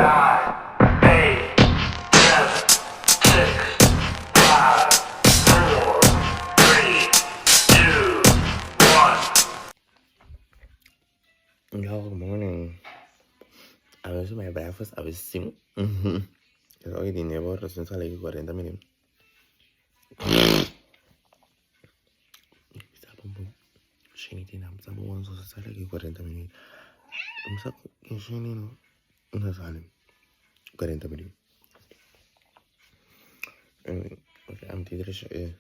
Yo, good morning. I was my breakfast. I was sim. Hoy tiene borro, son sale que 40 minutos. Shini tiene amsa buwan so sale que 40 minutos. Amsa que Shini no sale 40 minutos. Okay, I'm tired.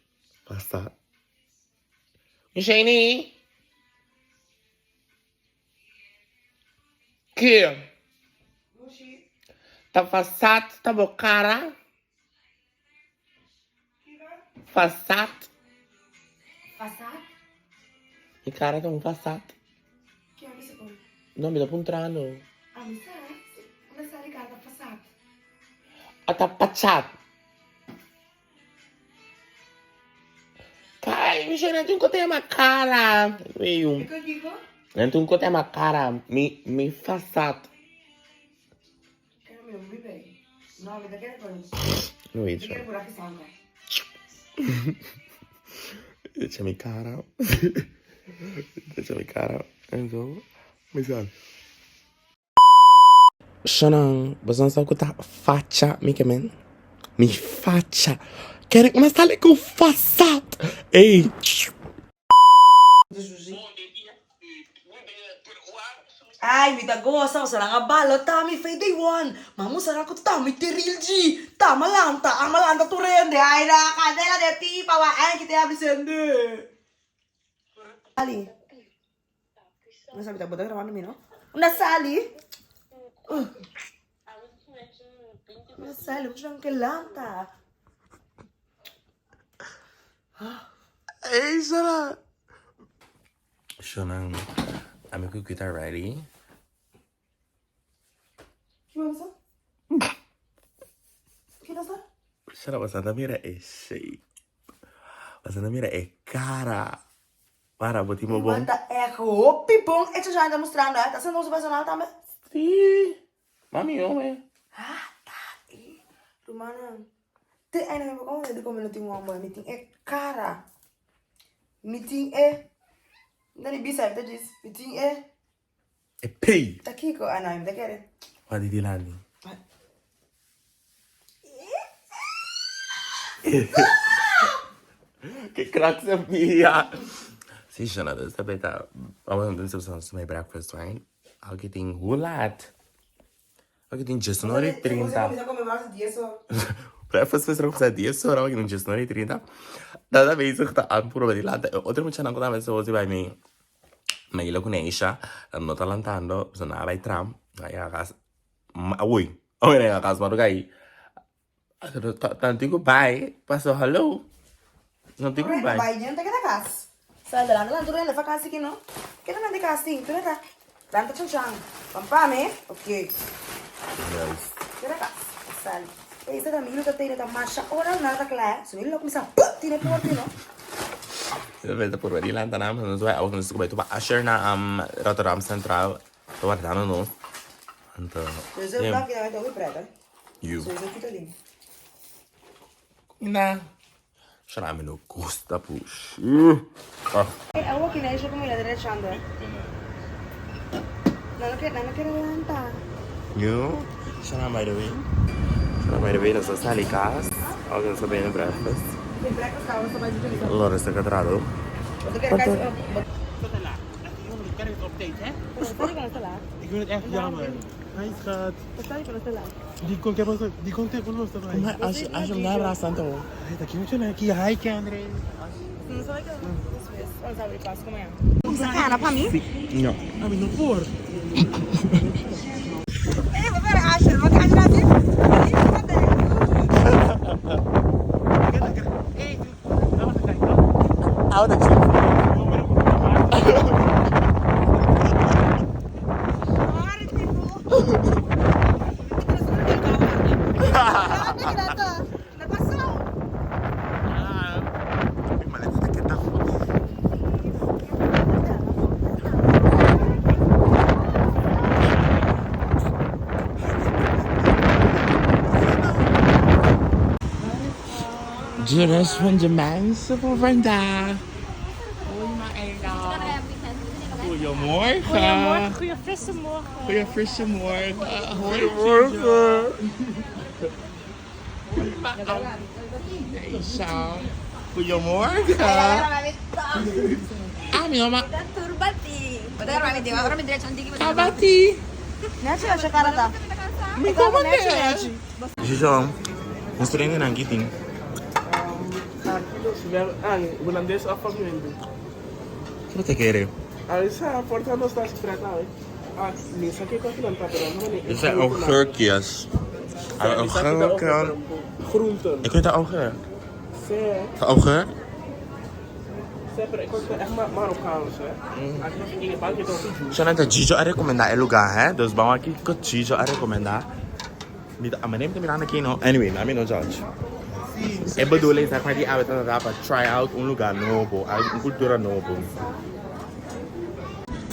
Pasta. Shini. Que? Tá façat, tá bocara? Façat? Façat? E cara tá façat. Que é isso? Nome da puntrano. Ah, mi sa? Come sta Riccardo Façat? A tá pachat. Kai, mi scena tu kote ma cara. Veio. E che dico? Nanti kote ma cara. Mi façat. Che non mi vedi. No, mi da che con. Não Mi vejo. che pure che sangue. Deixa-me cara. Deixa-me cara. Então, me sabe. Shonnn, você sabe que tá facha, me quemen? Me facha. Kendrick, mas tá ali com façat. Ei. Ai, mi da gosta, o sarà una balla, tami fai day one. Ma mo sarà con tami teril G. Amalanta tu rende. Ai la cadela de tipa, va anche te apri sende. Ali. Non so, mi da boda gravando no? Una sali? Una sali, c'è anche l'anta. Ei, Shonnn. Shonnn, I'm going to get ready. Che cosa? Che cosa? Shonnn, você tá mira é shape. Você tá mira é cara. Para, Batimi bom. Guarda, ecco, pipong. E c'è già da mostrando, eh? Sta non si tambe? Sim. Mami, homem. Ah, dai. Rumana. Te ai na ko de ko meeting mo mo meeting e cara. Meeting e. Dani bisa da dis. Meeting e. É pei. Ta kiko ana im da kere. Pode ir lá, né? Que crack sabia. Sim, Shonnn, das também tá. Vamos ver se você my breakfast, right? I'll get in hulat. I'll get in just no 30. Come vas 10 Breakfast was ook 10 horas, ik just no 30. Dat bezig te aan puro di là. Oltre a c'è ancora messo così vai mi. Ma io lo conosco, non sto allantando, sono vai tram, vai a casa. Ma ui, ora è a casa, ma ragazzi. Tanto dico bye, passo hello. Non dico bye. Vai gente che da cas. Sai da là, tu le fa casi che no? Che non di casting, tu da. Tanto ciao. Pampame? Ok. Nice. Che da cas. Sai. E sta da minuto te da masha ora nada claro. Se lo comincia tiene porti no? Vede pure di là, non so, ho conosciuto tu Asher na Rotterdam Central. Tu guardano no. Anto. Se eu lá que vai dar preta. You. Se eu fica ali. Ina. Sarà meno costa push. E a uochi ne esce come la derecciando. Non che lanta. You. Sarà mai dove? Sarà mai dove? So sali cas. Ho che so bene breakfast. Il breakfast stavo sto facendo di Allora sta catrato? Wat ik er Ik vind het echt jammer. Hij schat. Die komt tegen ons erbij. Maar als je hem daar braast aan toe. Dat je moet je naar hiiii, Kendrick. Vamos abrir passo como é. Sacana pra mim? No. Ah, mas não for. Ei, vou ver a Asher, vou cair na vida. Hey, laten we kijken. Oude chick. De rest van de mensen voor vandaag. Hoi Maëla. Goedemorgen. Goedemorgen, goede frisse morgen. Goeie frisse morgen. Goedemorgen. Hoi Maëla. Isa. Goedemorgen. Ah, mi mama. Kabati. Nechi na siya karata. Mi como nechi. Gijo, gusto rin ng giting. Holandês a família. Ano te quere? Aí sa porta não está escrito aí. Ah, nisa que com aquilo tá pera, não é? Dit zijn augurkjes. Augurken. Groenten. Ik weet de augurk. Sé, De augurk? sempre é coisa é marocano, hè. Aqui não fica para que tô pedindo. Siya na de Gijo a recomenda el lugar, hè? Dus bawa ki ko Gijo a recomenda. Niet aan mijn neem te na kino. Anyway, namin no judge. Ik bedoel is dat maar die awet aan dapat try out un lugar novo, un cultura novo.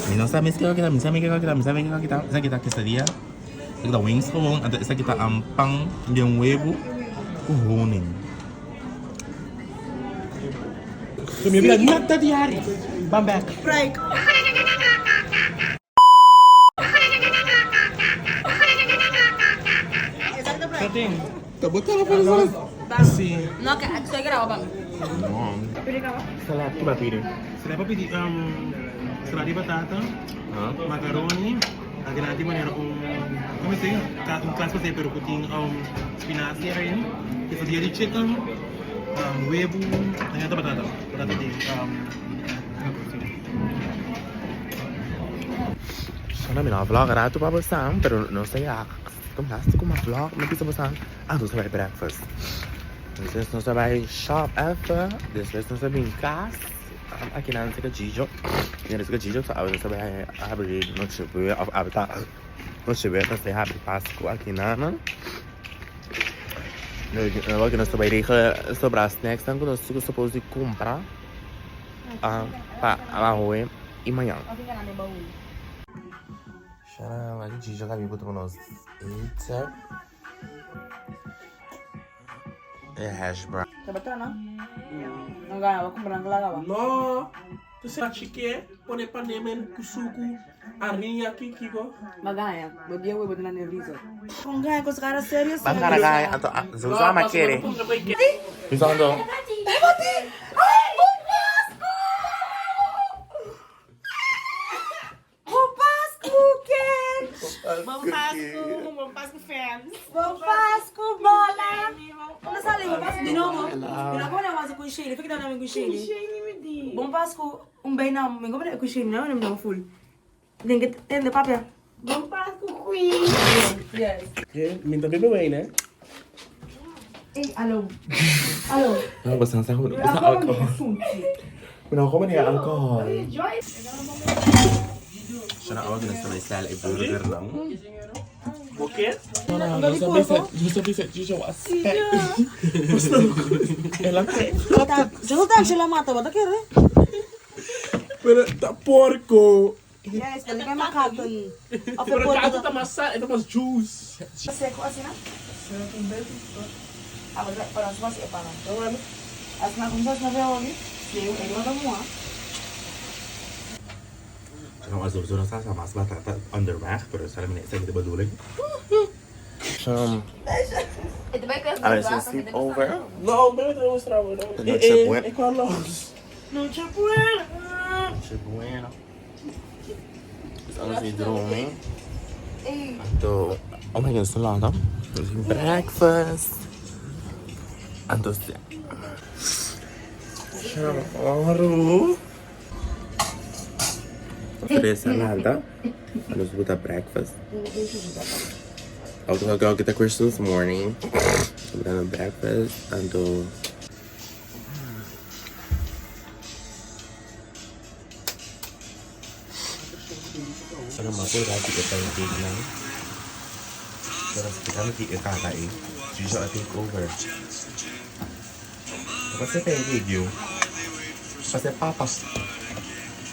Minsan sa miski kita, minsan kita quesadilla. Kita wings gewoon, at isa kita ang pang yung huevo kuhunin. Tu me vira nada diário. Bambek. Frank. Tem. Tabot ka na pa rin. Sim. No, que estoy grabando. Salad, que ba pili? Será para pedir salada de batata, macaroni, a grande maneira como assim, um clássico de pero tem espinafre aí, que fazia de chicken, huevo, aí ada batata de Sana mina-vlog rato pa basang, pero no saya. Kung last ko ma-vlog, mabisa basang. Doon sa may breakfast. Dus no sa may shop ever. Después no sa bingkas. Aqui na sa Gijo. Yan sa Gijo sa awal sa may abri no chibu of abita. No chibu na sa happy Pasko aqui na. No wag na sa may rega sobra snacks tanto no suko supposed to comprar. Pa arroz e manhã. Siya na Gijo kami buto ko nos eat. Hash brown. Betul no? Enggak, aku pernah kelapa. No, tu sa chique, pone panemen kusuku, arinha aqui kiko. Magaya, dia gue betul nanti resort. Enggak, aku sekarang serius. Bakara kaya ato zuza makere. Bisa ando. Bom Páscoa, fans. Bom Páscoa, bola! Ano sali mo? Páscoa din ako. Pinako na ako sa Hiii. Fikita namin Hiii. Bom Páscoa, umbay na. May gawin na Hiii na. Ano naman full. Dingit, tende papya. Bom Páscoa, Queen. Yes. Minta bebe wei, né? Eh, alo. Alo. Ano ba sa ko? Sa alcohol. Kuno ko man ya alcohol. Siya na awag na sa may sala i-burger lang. Porque? Não sabia se Gijo was fat. Ela quer. Juro tak sila mata. Wala kere. Pero tá porco. Yes, dali kayo makaton. Pero gato tá massa, ito mas juice. Seko asina? Ah, wala. Parang sumasi e parang. Tama. Asna kung sas na veo ni. Siyo, ay wala mo ah. Ano alsof zo nasa sa mas bata underweg, pero sa amin isa kita bedoeling. Ito ba yung Alles is sleep over. No, bebe te mostrar, no. Noche buena. É com a luz. Noche buena. Noche buena. Alles is drooming. Eh, Anto, oh my god, so lang dan. Dus breakfast. Anto siya. Shawaru. Tres salada. Alos buta breakfast. Ako kita Christmas morning. Buta na breakfast. Anto. Ano masuk lagi kita yang tinggal. Terus kita nanti kakain. Bisa take over. Kasi tayo video. Kasi papas.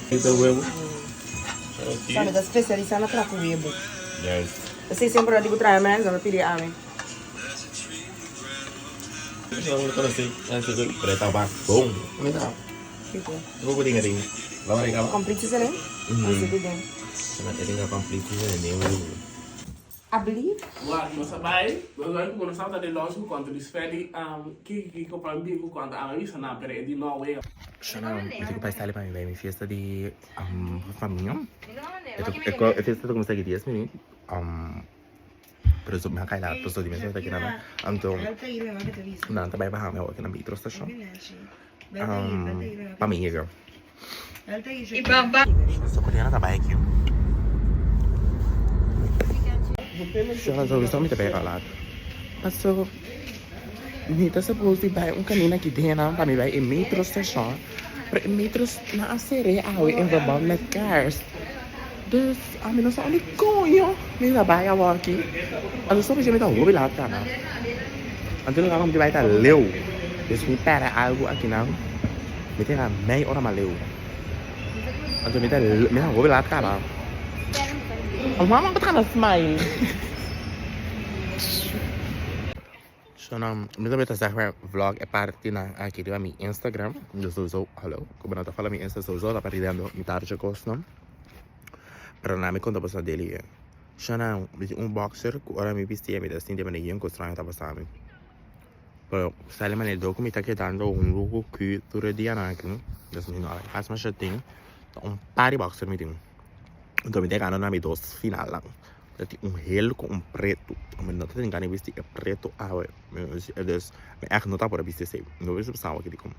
Ito huevo. sabe da especialista na trapo huevo. Yes. Você sempre digo traia, mas não pedi a mim. Yo conocí, así que pero estaba más boom. ¿Cómo está? Vou poder ngating. Lawan ikaw. Complete sila rin? Kasi din. Sana tinggal complete na din. I believe. Wah, mas sabay. Agora quando salta de longe quando eles pedem que comprar bico quando a missa na pere de Norway. Shonnn, ito ko pa estali pa mi fiesta di Famia. Ito fiesta to começa aqui 10 minutos. Pero so makakaila to so di mesmo ta kinana. Anto. Na tabay pa hame ako kinang metro station. Pamilya. Ibaba. So ko na tabay aqui. Shonnn, so gusto mo tabay ka lahat. Paso Nita supposed to buy kanina kidena para mi buy in metro station. Pero in metro na asere awi in Bibando met cars. Dus amin no sa ani coño. Nita buy ako aqui. Also só me tá rubi lahat kana. Anto lang ako buy ta leu. Dus mi para algo aqui não. Me tem a meia hora maleu. Anto me tá rubi lahat kana. Ang mama ko kana smile. Shonnn, minha meta zeg maar vlog é parte na aqui do meu Instagram. Eu sou hallo. Como não tá falando meu Insta sou tá perdendo me tarde costo. Para na me conta passar dele. Shonnn, boxer que ora me vestia me dá assim de maneira que estranho tá passando. Pero sale man el docu me tá quedando logo que tudo dia na aqui. Das me não faz mais chatinho. Par de boxer me tem. Então me dá ganhando na me dos final lang. Dat heel com preto. Maar dat ik niet wist die preto ouwe. Dus mijn echt nota voor de BCC. Nu wist ik samen wat ik kom.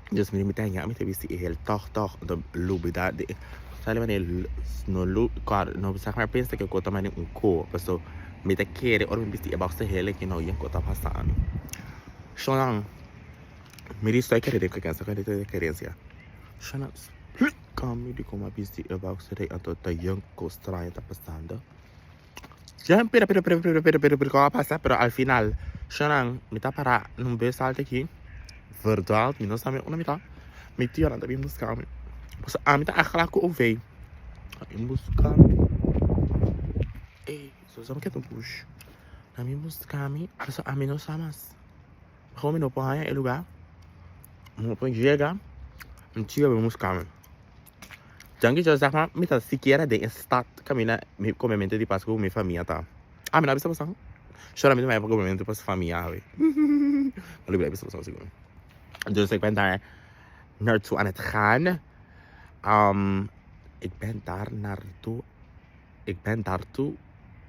Dus mijn meteen ja, met de BCC heel toch de loop daar de. Sale wanneer no loop car no zeg maar pensa que eu conto mais co. Passo met de kere or mijn BCC box de hele que no yen conta passando. Shonnn. Me disse que ele quer essa querência. Shonnn. Kami di como busy about today Anto the young coast trying to passando. Ya pero como pasa pero al final Shonnn mita para num beijo salta aqui. Verdade, me não sabe uma mita. Me tio anda bem buscar. Pois a mita akala ko ovei. Em buscar. Ei, só sabe que tu push. Na me buscar me, also a mim não samas. Como não pode ir lugar. Não pode chegar. Me tio me buscar. Jangan jauh sama, mita sekian ada start kami na komente di pas ko mi Famia ta. Amin na bisa pasang. Shonnn mi mai pa komente pas Famia we. Lalu bila bisa pasang siguro. Dus ik ben daar naartoe aan het gaan. Ik ben daar naartoe.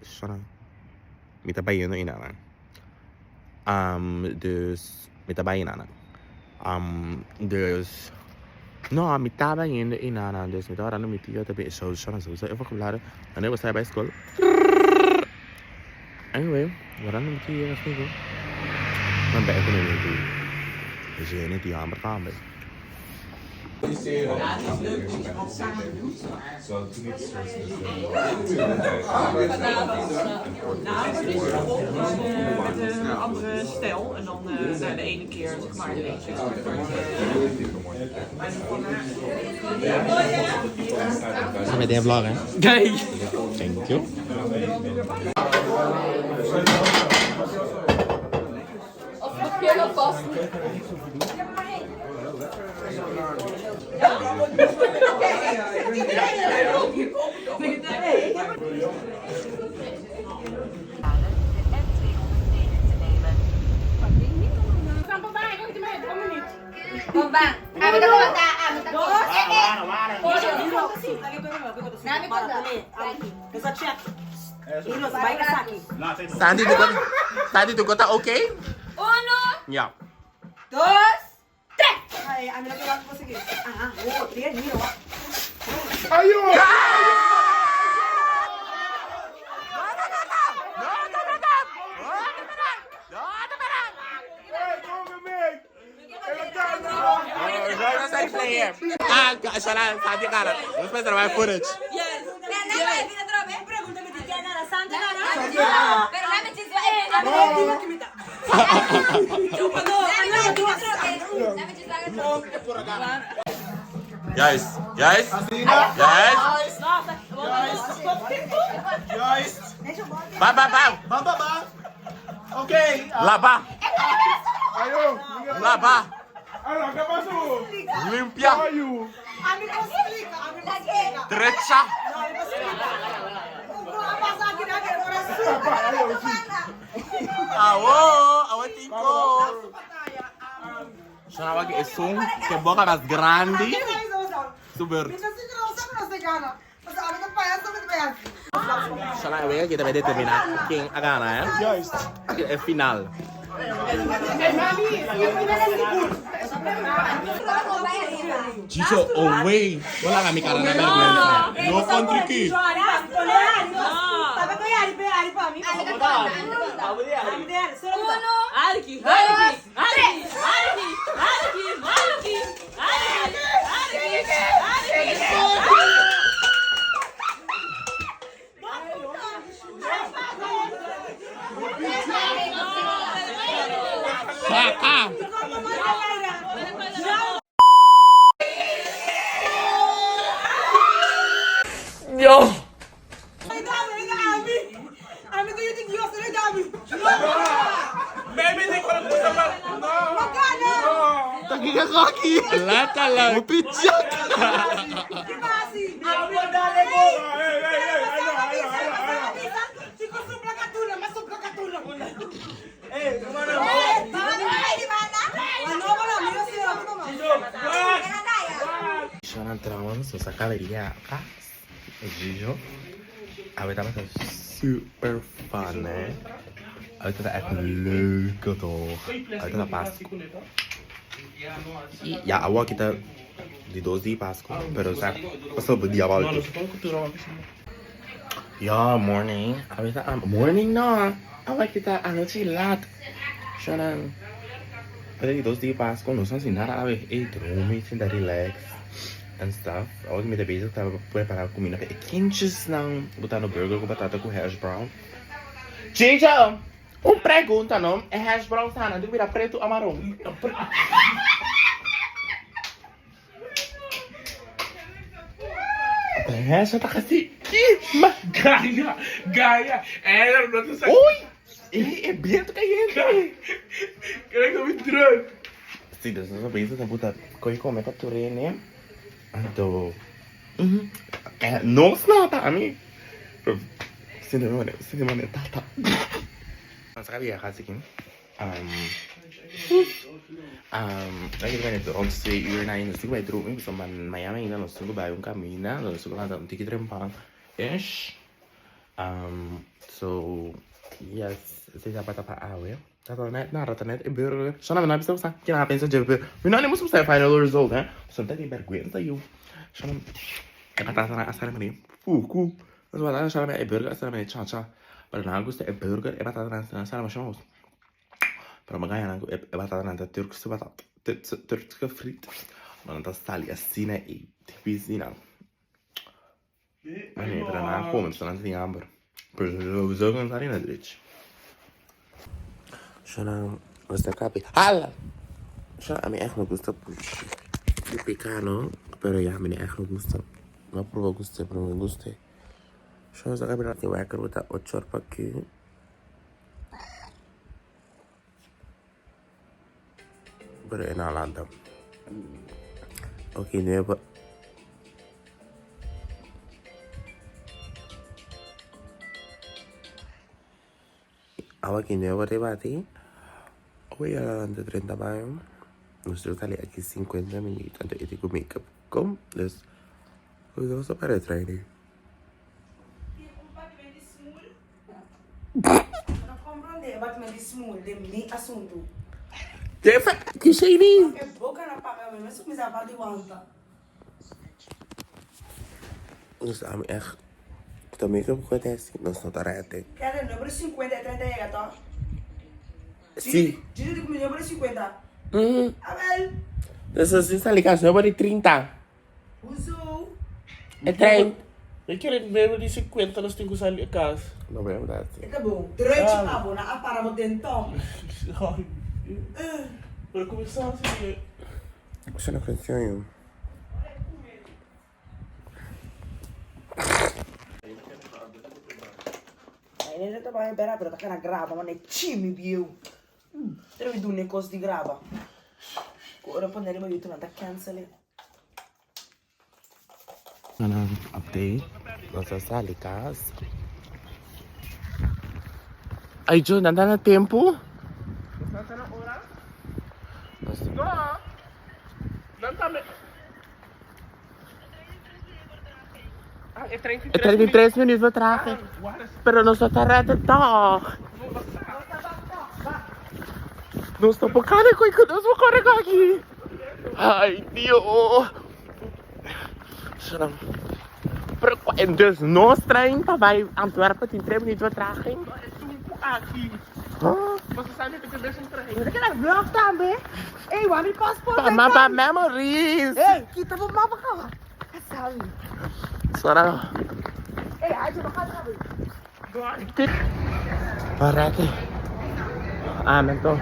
Shonnn. Mita bayin no inana. Dus mita bayin inana. Dus no, a mitad de in de inana, dus met haar aan met die dat bij zo even gebladen. En dan was hij bij school. Anyway, we gaan met die was niet goed. Maar bij kunnen we doen. Dus je niet die hamer gaan bij. Met een andere stijl en dan de ene keer zeg maar de Zo met die vlog hè? Kijk! Thank you. Of nog je nog vast? Bang, kami to kumanta, kami to. Nami ko da. Essa check. Hilos, vai ka saki. Sandy tu kota okay? Uno, Yeah. dos, tres. Ay, amin na kailangan ko sige. Tiyan, hiro. Ayun! Salah, Sandy cara. Vamos fazer mais footage. Yes. Pregúntame si tiene nada santa, pero la me chispa, Guys. Bam. Okay. Lava. Ayo. Lava. Ano, kapaso? Limpia. Ayo. Ami ko explica, ami ko explica. Derecha. No, ami ko explica. Kung pasagin na kayo, oras Awo. Awo tingko. Siya nawag isung. Que boca mais grande. Super. Siya na away kita vai determinar quem a gana, eh? Yes. É final. Chicho, away. Wala kami karana vergonha. No country kid. Sabe ko yari pa pa mi. Arki! Saca. Yo. Ami ko yung tigyo sa dami. Baby, hindi ko lang gusto mag... No. Magkano? Tagiga kaki. Lata lang. Mupitsak. Kimasi. Ano, ano? Si ko sobra katulong, mas sobra katulong. Kumana. Ano ba na? Mira siya ako naman. Siya nang trauma sa galeria ka. Gijo. Awet tama super fun, eh. Awet tá echt leuk toch. Awet tá Páscoa. Ja, agora kita de 12 de Páscoa, pero sabe, passou o dia volta. Ja, morning. Awet tá morning na. Awet kita ano chilat. Siya nang de 12 de Páscoa, não são assim nada, awet dromen, sinta relax. And stuff. Ako may bezig tayo preparar comida. Quentes ng butano burger com batata com hash brown. Chicho! Pergunta, não? É hash brown sana? Tem que virar preto ou marrom? Essa tá assim. Gaya. Não tô sabendo. Ui! É bento caiente. Quero que eu me tranque. Sim, dessa vez eu vou botar coisa como é que tu né? Anto. Não se nota a mim. Cinemane tata. Sabi ya kasi kin. Lagi kan itu on 2 uur na yun. Sige ba ito rin. Gusto man mayamay na. Gusto ko ba yung kamina. Gusto ko lang ang tikit rin pang. Ish. So, yes. Siya pa awe. Tatanet, naratanet, e burger. Siya naman nabis sa kinapin sa Jebber. Minanimos mo sa final result, eh. So, dati vergüenza yun. Siya naman, nakatasa na asal naman yun. Fuku. Mas wala na siya naman e burger, asal naman e cha-cha. Pero nagusto e burger, e batata na asal naman siya mo. Pero magaya na e batata na turkse batat. Turkse frit. Man, tas tali asina e tipizina. Mani, pero na ako, man, sa nanti amber. Pero zo kan tari na direito. Shonnn, gusta capi. ¡Hala! Shonnn, a mí echt no gusta el picano, pero ya, a mí echt no gusta. No provo guste, pero me guste. Shonnn, sa capi natin wakker with that 8 pakje. Pero en Holanda. Oké, nu hebben we... Aqui não é debate. Hoje ela anda 30 banho. Nós estamos ali aqui 50 minutos. Então eu tenho make-up com. Dus, eu vou só para treinar. Não compreende, Batimi de small, de mi assunto. Que cheirinho! É boca na paga mesmo, mas me dá de wanta. Dus aan echt. Dat make-up acontece. Nós não tá reto. Cara, número 50 é 30 é gato. Sim. Diz que o número 50. Abel. Dus als is ligação para 30. Usou. É 30. Eu quero ver de 50, nós temos que sair de casa. Não é verdade. Tá bom. Direito a boa, na para o dentão. Para começar assim. Você não funciona. in realtà vai a berare, però da una grava, ma ne cimi più. Devi dare un costo di grava. Ora poi andiamo aiuto a cancel. Update. Nasa sa likas. Ay, Jun, nanda na tempo? Nasa na oras? No! Dan tambe. Ah, é 33 minutos de atraso. Pero no se está reto toch. Não estou focando com isso, não estou correndo aqui. Ai, Deus. Pero dus nos trein para vai Antwerpen in 3 minuten vertraging. aqui. Você sabe que eu deixo um trem. Você quer vlog também? Ei, o meu passport. Mapa memories. Ei, kita mau mapa kau? Asal. Suara. Aja makan kau. Parate. Mento.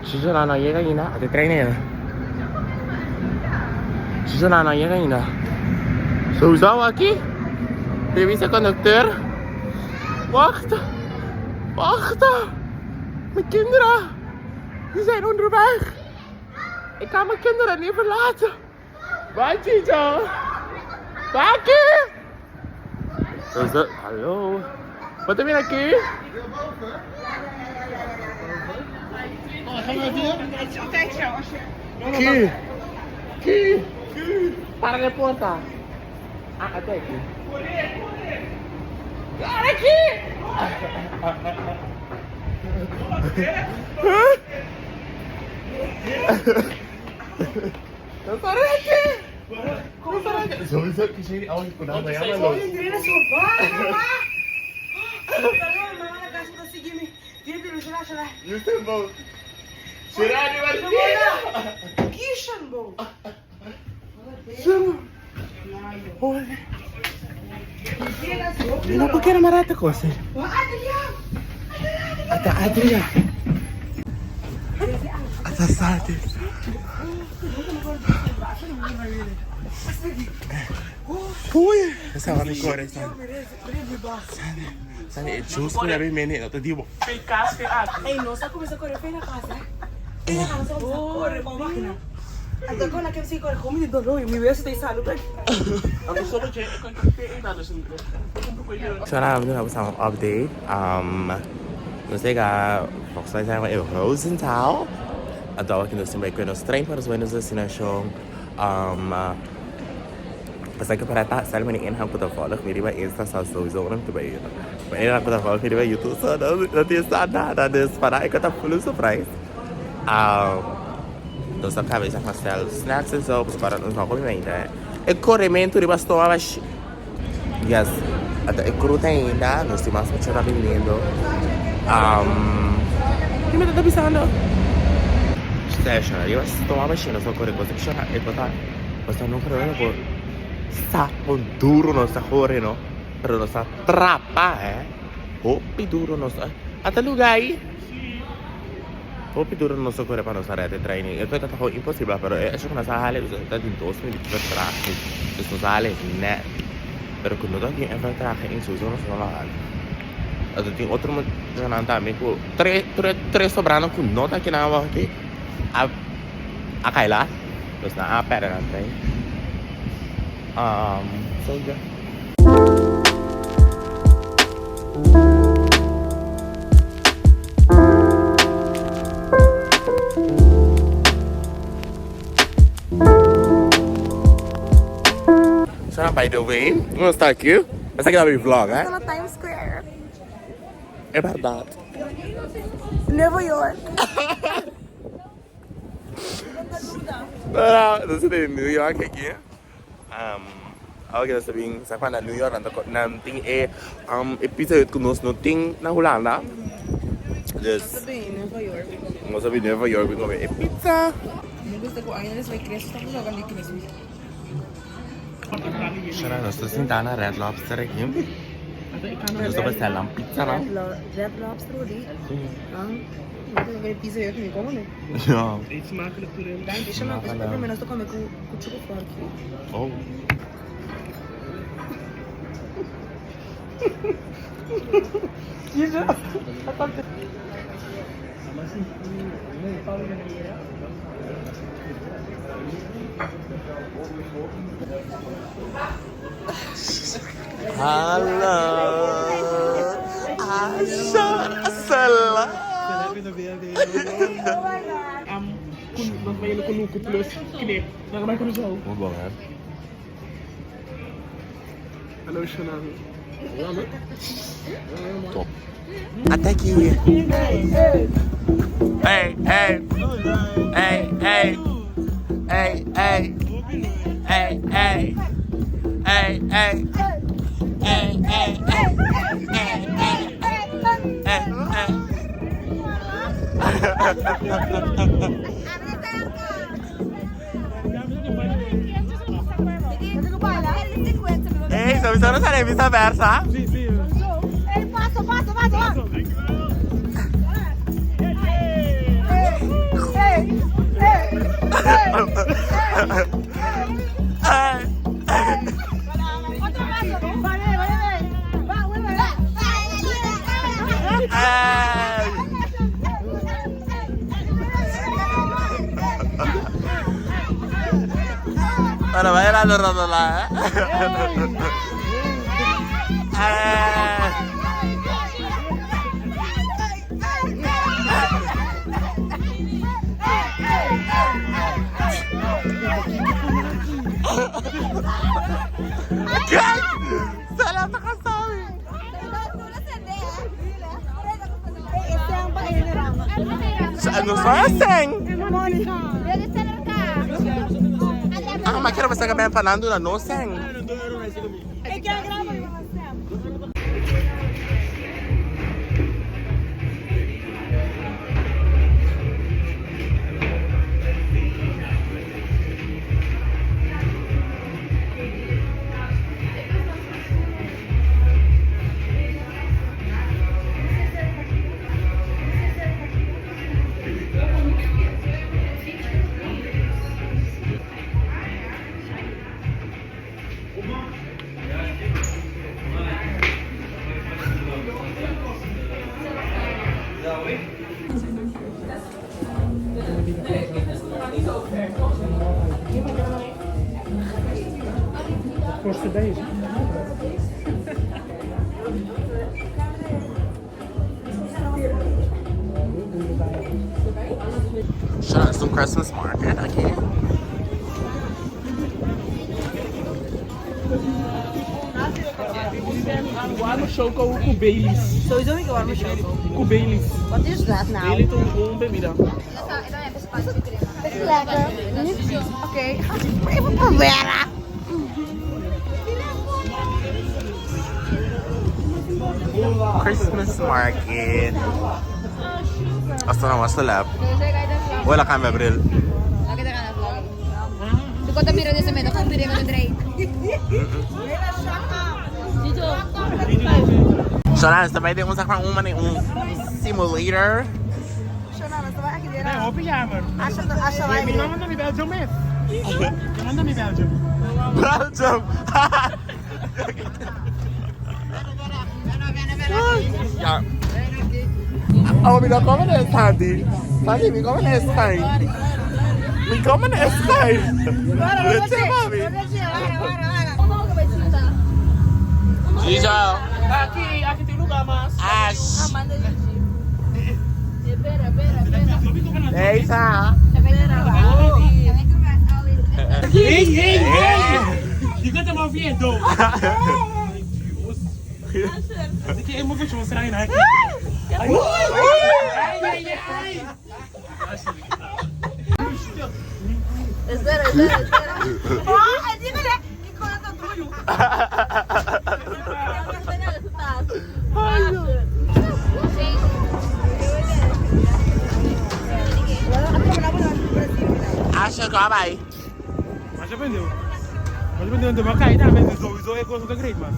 Ci sono no llega ina, de trainer. Ci sono no llega ina. Sowieso aqui. Baby se conducteur. Wacht. Wacht. Mijn kinderen. Die zijn onderweg. Ik kan mijn kinderen niet verlaten. Waar Chicho? Bakkie! Hallo. Wat heb je aqui? Kijk zo, als je... Aqui. Para de porta. Até aqui. Cara aqui! Eu parei aqui! Como será que... Sowieso kasi ako ko na maya malo. Hindi na sofa. Mama, kasi ko sige mi. Dito sila. Yusuf bo. Sira ni Marti. Kishan bo. Sino? Olha. Não porque era marata coisa. Ata Adria. Ata Sade. Ui, essa vai me correr. Sane, é justo que eu me não te digo. Ficaste aqui. Ei, não, só começou a correr na casa. Na casa, corre com a máquina. Até quando aquele se corre comigo do rolho, me vê se tem saludo. Ako solo je, ako kailangan na sila. So now I'm gonna have some update. Nós chega, nós vai sair em Rosenthal. Então aqui nós temos que nos trem para os vendas assim na show. Pasal ke para saya meni in aku tak follow miri ba Insta sowieso orang tu baik. Meni aku tak follow miri ba YouTube so nanti sana ada para ik tak full surprise. Nós acabamos de fazer snacks e so para nós não comer ainda. E corrimento de bastão abaixo. Yes. Até cruta ainda, nós temos que estar vendendo. Que me está avisando? Station, eu estou abaixo, nós vamos correr coisa que chama e botar. Basta não correr por sapo duro nossa corre, não? Pero nossa trapa, Hopi duro nossa. Até lugar aí. Hopi duro nossa corre para nossa rede training. Eu estou tentando impossível, pero acho que nossa hale está de 2 minutos de traje. Isso nossa hale né. Pero quando eu tenho essa traje em sua zona não lá. Eu tenho outro jantar também com três sobrando com nota aqui na mão aqui. A Kaila, terus na apa dan nanti. So yeah. So by the way, I'm gonna start you. Mas aqui vai vlog, Estou na Times Square. É verdade. Nova York. Não sei New York aqui. Alguém está vindo, sabe quando New York nanti episódio conosco não tem na Holanda. Dus. Nova York. Nós vamos Nova York comer pizza. Me gusta ko ang nila sa Chris, tapos ako ang Chris. Sarap, nós estamos sentando na Red Lobster aqui. Nós estamos fazendo pizza, não? Red Lobster ulit. May pizza yun, hindi ko ne. Ja. Eet smakelijk toe. Dahil siya lang, kasi pag menas to kami kutsuk ko Oh. Halo. Assalam. Mas may luko-luko plus kinip. Nakamay ko na siya. Mo banget. Ano siya na? Top. Ataki. Hey, hey. Hey, hey. Hey, hey. Hey, hey. Hey, hey. Hey, hey. Hey, hey. Hey, ¿sabes la revista Versa? Sí, sí. Paso, paso, paso, paso. Para bailar los rodola, Salah nakasabi. Sa ano saseng? Ah, ma kira basta ka ben falando na no seng. Kost deze. Shonnn, some Christmas market, okay? Warme choco com Baileys. Sowieso niet warme choco. Com Baileys. Wat is dat nou? Baileys om bebida. Is lekker. Oké, even proberen. Christmas market. Asta na masalap. Wala kang Abril. Nakita ka na vlog. Di ko tamiro din sa mena kung bili ko ng Drake. Dito. Shonnn, sabay din unsa kang uman yung simulator. Shonnn, dat was echt niet Nee, hoop je jammer. Als je Je nam dan in Belgium met. Je nam dan in Belgium. Belgium. Ja. Oh, vi kommer nästa Sandy. Sandy, vi kommer nästa. Vi kommer nästa. Berätta vad vi. Gija. Aqui tem lugar, mas. Ash. Espera. Eita. Hey, hey, hey! Je kunt hem ouvindo. Ik heb een beetje mostrar in aqui. Ai, ai, ai. Espera. Ash, ga bij. Mas já vendeu. Mas vendeu de uma caída, mas sowieso é coisa great, mas.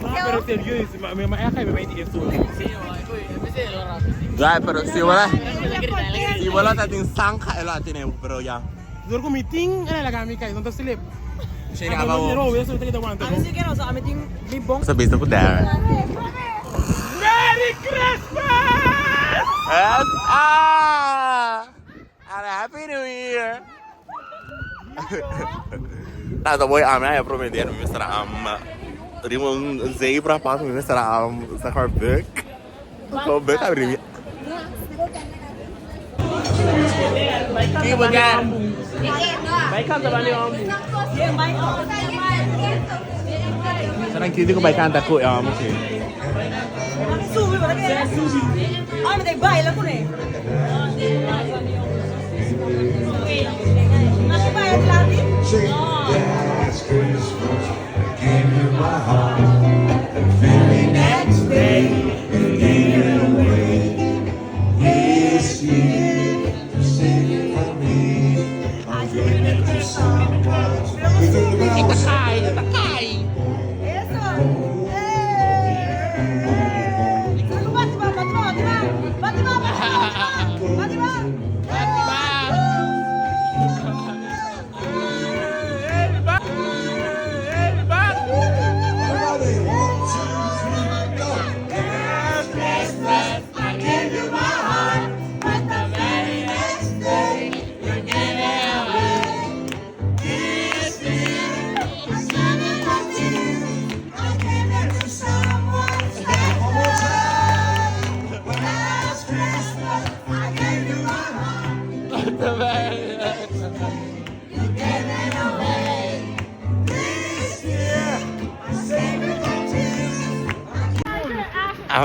Não, pero serioso, mas é a caída, mas é isso. Ja, pero si wala tating sangka ela tine pero ya. Zorgo meeting, ela laga mi caída, não tá slip. Siya nga ba mo? Eso te queda aguanta. Ano sige no, sa amin yung bibong. Sa base ko there. Merry Christmas! And Happy New Year! Alltså boy, jag promenerar med Mr. Rimon zebra pas med Mr. Så har bök. Så bök har vi. Kibagan. Baikan sa bani om. Sarang kidi ko baikan ta ko ya mo si. Subi ba lagi? Ano tayo bahay lang ko na eh. Nasibayad lagi? Last Christmas, I gave you my heart. The very next day, you gave it away. This year, you sing it for me. I'm giving it to someone. Itakay. Eso!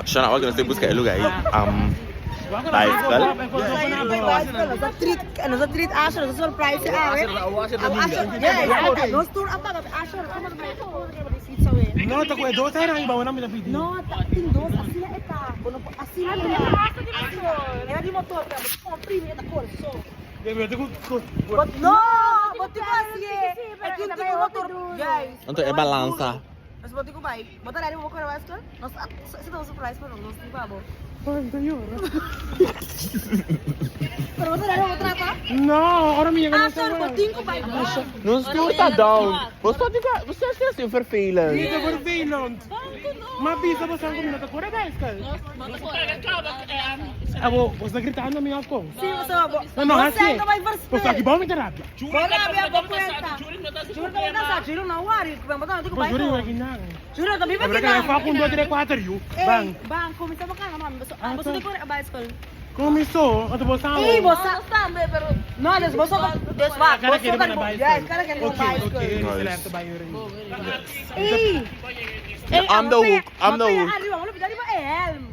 Shonnn, agora nós temos que buscar lugar aí. Bicycle. Sa treat Asher, sa surprise si Awe. Nos tour apa kami Asher, sama sa seats away. No, te acuerdo, dos eran iba una mila pidi. No, ting dos asila eta. Bono asila nila. Era di motor, pero comprime eta corso. Deve ter But no, but di ba sige? Ito yung motor, guys. Untuk balança. Mas bote ko bai. Botar ali mo ko na bicycle. Nos sa to surprise pa nos di ba bo. Pero botar ali mo trata? No, ora minha Ah, sir, boting ko bai. Não está down. Você está assim vervelend. Dito vervelend. Maar bisa ba sa kung natakura guys kal? Abo, was nagritaan na minha ko. Sim, sa bo. No, hasi'e. Você vai first. Was aqui bom me terapia. Bola bia bo puerta. Juro ka na sa juro na wari. Kung botar ko bai. Juri wa ginang. Juro ka bibi Abra ka fa kung 2 3 4 yu. Bang. Bang, kumisa mo ka naman. Boso ko na bicycle. Começou, ato bosa. Eh, bosa tambe pero no, boso ko. Des ba? Cara que na bicycle. Yes, cara que na Okay, bicycle. select to buy your ring. I'm the hook. I'm the hook. Arriba, mo pidali ba helm?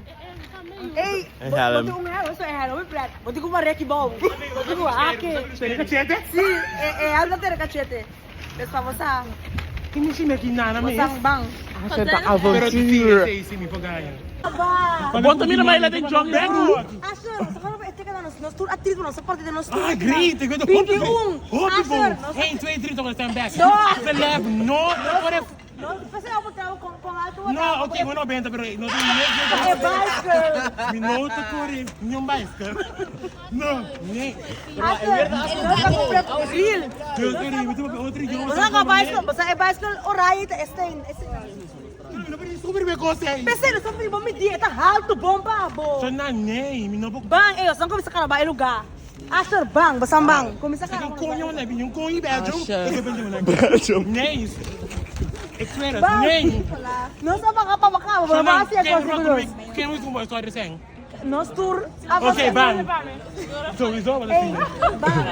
Eh, helm. boto un helm, so helm, plat. Boto ko mare ki bom. Boto ko ake. Sei cachete? Si, helm ter cachete. Des pa bosa. Kini si mekinana me. Bosang bang. Pero tu si mi pagaya. Bota mira mais lá dentro joga bem. Asher, sakala ba este ka nos tour atrit mo sa parte de nos tour. Ah, great. Ik weet het Pinky goed. Asher, 1 2 3 toch stand back. No. The left. No, what if no, kasi ako trabaho kung ato. No, okay, mo no benta pero no te Eh, bicycle. Minuto corre, não bicycle. No, nem. Asher, ito ko plat real. Eu queria muito outro idioma. Basta ka bicycle, basta bicycle orai ta stain. Não precisa super bem coisa aí. Pesero, só fui bom me dieta, halto bomba, bo. Só na nem, me não vou. Bang, saan ko bisa ka na ba lugar? Asher, bang, basang bang. Kumisa ka Kung na. konyo na bin yung konyo Belgium. Belgium. Nem. Ik zweer het, Bang. nee. No sa mga kapamaka, babasi ako siguro. Quem muito bom história sem. Nos tour. Okay, bang. Sowieso wala Eh, sila. bang.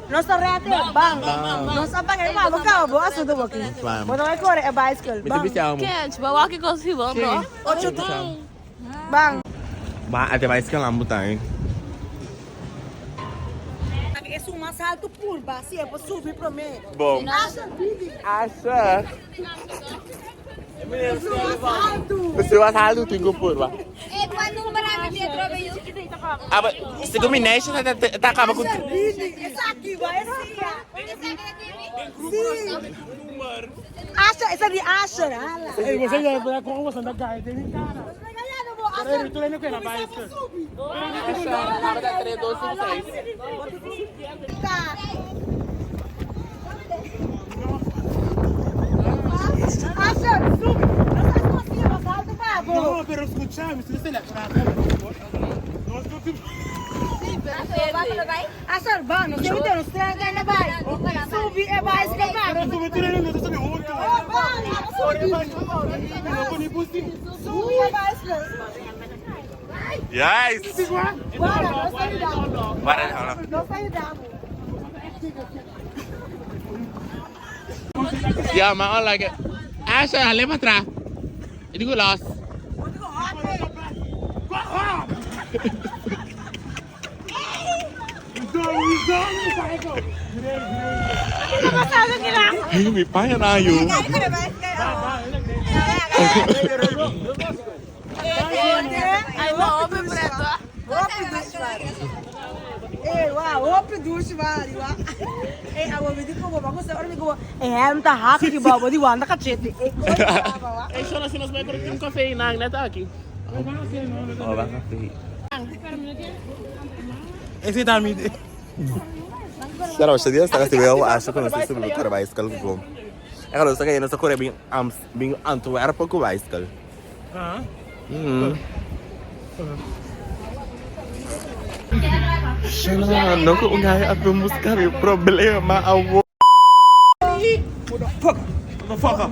Nos rete, bang. Nos abang, ay mabaka, bo aso do baki. Bang. Bono ay kore, bicycle, bang. Quente, bawa que consigo, bro. 8 to. Bang. Ba, até vai escalar mutang. É uma salto curva, assim, é para subir para mim. Bom. Asher, bibi. Acha. Salto. Você vai sair do tingo curva. Eh, quando marami dentro veio. Aba, se combination tá acaba com Bibi, essa aqui vai assim. Sim. Asher, essa de Asher, ala. Eh, você já vai com você na gaia, tem cara. Pero tu lendo que na bicycle. Para 3 2 5 6. Tá. Asher, sube. Não estás conseguindo, salta, papo. No, pero escuchame, si usted la trata. No, esto te... Asher, va, não sei o que não sei ainda vai. Sube e vai se calmar. Pero tú me tienes en el estudio junto. No pone pussy. Sube e vai se Yes! Bora, não sai da. Para, Não sai da. yeah, man, I like it. Asher, dale para atrás. Hindi ko lost. Hey, may paya na yun. Ai, open preto. Open dush mari. Open dush mari, wa. Amo vedi como vamos ora mi como anta happy que babo di wanda cacete. Hey, Shonnn, se nós vai para um café na neta aqui. Oh, vakantie. Ese también. Cara, hoje dia está que eu acho que não sei se o doutor vai escalar com. É claro, que não se corre bem Antwerp com vai escalar. Ah. Shonnn, não que o gajo a buscar o problema ao Motherfucker.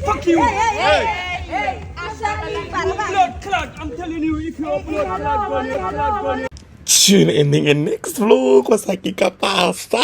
Fuck you. Hey. Blood clot. I'm telling you, if you're blood clot, Tune in the next vlog was aqui capaz, tá?